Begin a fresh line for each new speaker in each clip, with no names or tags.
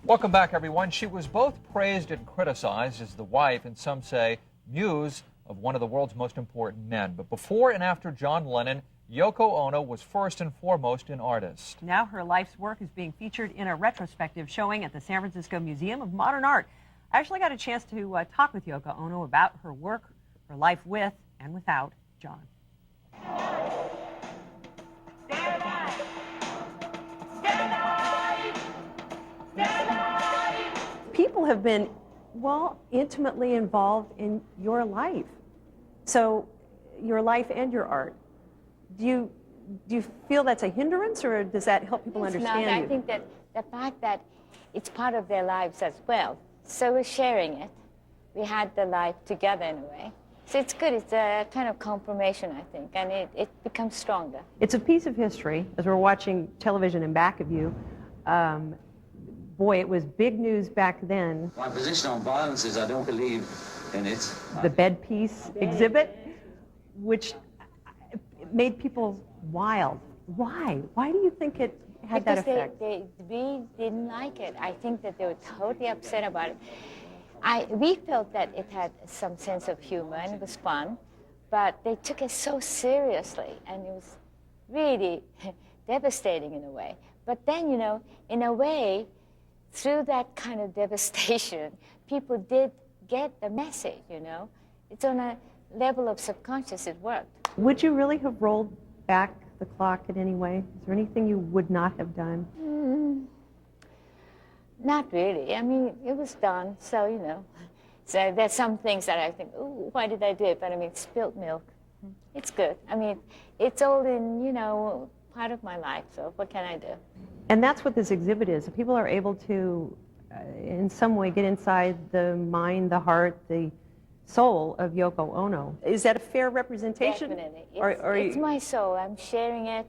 Welcome back, everyone. She was both praised and criticized as the wife, and some say muse, of one of the world's most important men. But before and after John Lennon, Yoko Ono was first and foremost an artist.
Now her life's work is being featured in a retrospective showing at the San Francisco Museum of Modern Art. I actually got a chance to talk with Yoko Ono about her work, her life with and without John. People have been, well, intimately involved in your life. So, your life and your art. Do you feel that's a hindrance, or does that help people understand you?
I think that the fact that it's part of their lives as well. So we're sharing it. We had the life together in a way. So it's good. It's a kind of confirmation, I think, and it becomes stronger.
It's a piece of history. As we're watching television in back of you, boy, it was big news back then.
My position on violence is I don't believe in it.
The bed piece exhibit, which made people wild. Why? Why do you think it had that effect?
We didn't like it. I think that they were totally upset about it. We felt that it had some sense of humor and it was fun, but they took it so seriously and it was really devastating in a way. But then, you know, in a way, through that kind of devastation, people did get the message, you know. It's on a level of subconscious, it worked.
Would you really have rolled back the clock in any way? Is there anything you would not have done?
Not really. I mean, it was done, so, you know. So there's some things that I think, ooh, why did I do it? But I mean, spilled milk. It's good. I mean, it's all in, you know, part of my life, so what can I do?
And that's what this exhibit is. If people are able to, in some way, get inside the mind, the heart, the soul of Yoko Ono. Is that a fair representation?
Definitely. It's my soul. I'm sharing it.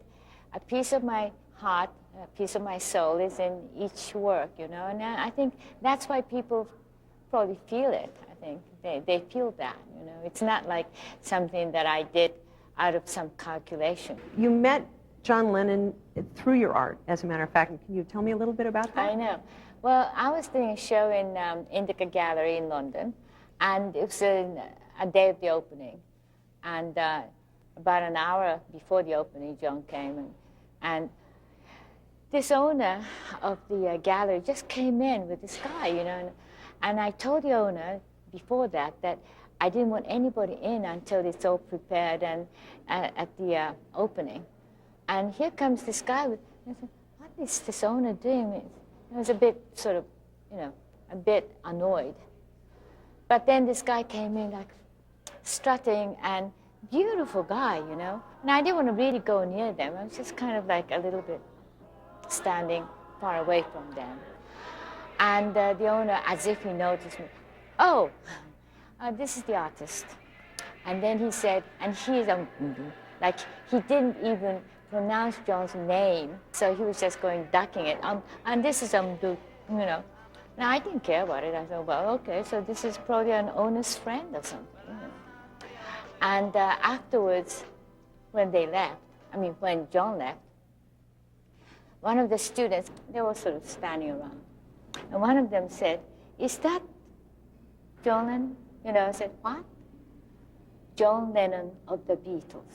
A piece of my heart, a piece of my soul is in each work, you know. And I think that's why people probably feel it. I think they feel that, you know. It's not like something that I did out of some calculation.
You met John Lennon through your art, as a matter of fact. Can you tell me a little bit about that?
I know. Well, I was doing a show in Indica Gallery in London, and it was a day of the opening. And about an hour before the opening, John came, and this owner of the gallery just came in with this guy, you know. And I told the owner before that I didn't want anybody in until it's all prepared and at the opening. And here comes this guy with, I said, what is this owner doing? I was a bit sort of, you know, a bit annoyed. But then this guy came in like strutting and beautiful guy, you know. And I didn't want to really go near them. I was just kind of like a little bit standing far away from them. And the owner, as if he noticed me, oh, this is the artist. And then he said, and he is like he didn't even pronounce John's name, so he was just going ducking it. And this is you know. Now I didn't care about it. I thought, well, okay, so this is probably an owner's friend or something. You know? And afterwards, when they left, I mean, when John left, one of the students, they were sort of standing around, and one of them said, "Is that John Lennon?" You know, I said, "What?" "John Lennon of the Beatles."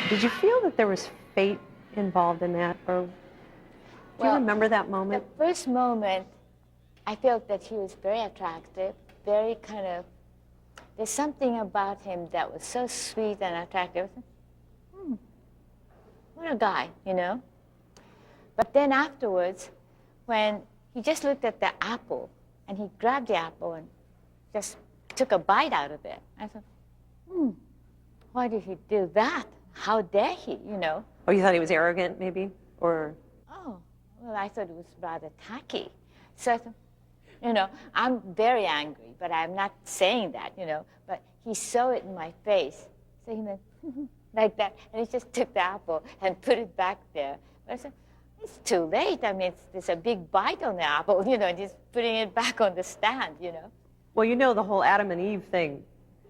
Did you feel that there was fate involved in that, or do you remember that moment?
The first moment, I felt that he was very attractive, very kind of, there's something about him that was so sweet and attractive. What a guy, you know? But then afterwards, when he just looked at the apple, and he grabbed the apple and just took a bite out of it, I thought, why did he do that? How dare he, you know?
Oh, you thought he was arrogant, maybe? Or?
Oh, well, I thought it was rather tacky. So I thought, you know, I'm very angry, but I'm not saying that, you know. But he saw it in my face. So he went, like that, and he just took the apple and put it back there. But I said, it's too late. I mean, there's a big bite on the apple, just putting it back on the stand.
Well, you know the whole Adam and Eve thing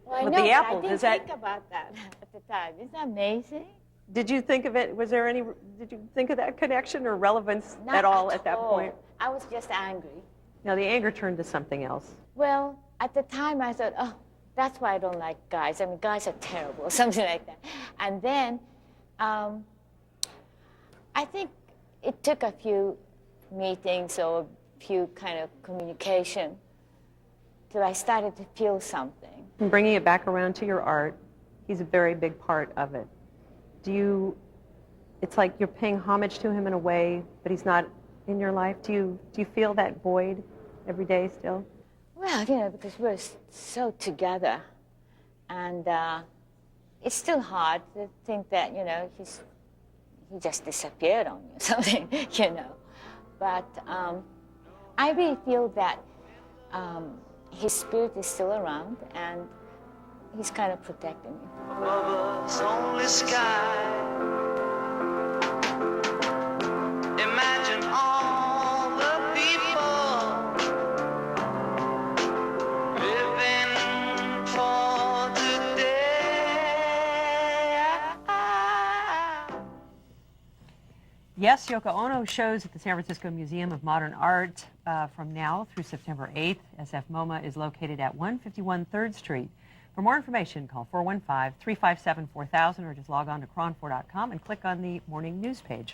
Well,
with
I know,
the
but
apple.
I didn't think about that at the time. Isn't that amazing?
Did you think of it? Did you think of that connection or relevance
Not
at all at that
all.
point?
I was just angry.
Now the anger turned to something else.
Well, at the time I thought, oh, that's why I don't like guys. I mean, guys are terrible, or something like that. And then I think it took a few meetings or a few kind of communication till I started to feel something.
And bringing it back around to your art, he's a very big part of it. It's like you're paying homage to him in a way, but he's not in your life. Do you feel that void every day still?
Well, because we're so together, and it's still hard to think that, he just disappeared on you or something, But I really feel that his spirit is still around, and he's kind of protecting me.
Above us, only sky. Imagine all the people living for today.
Yes, Yoko Ono shows at the San Francisco Museum of Modern Art from now through September 8th. SF MOMA is located at 151 3rd Street. For more information, call 415-357-4000 or just log on to KRON4.com and click on the morning news page.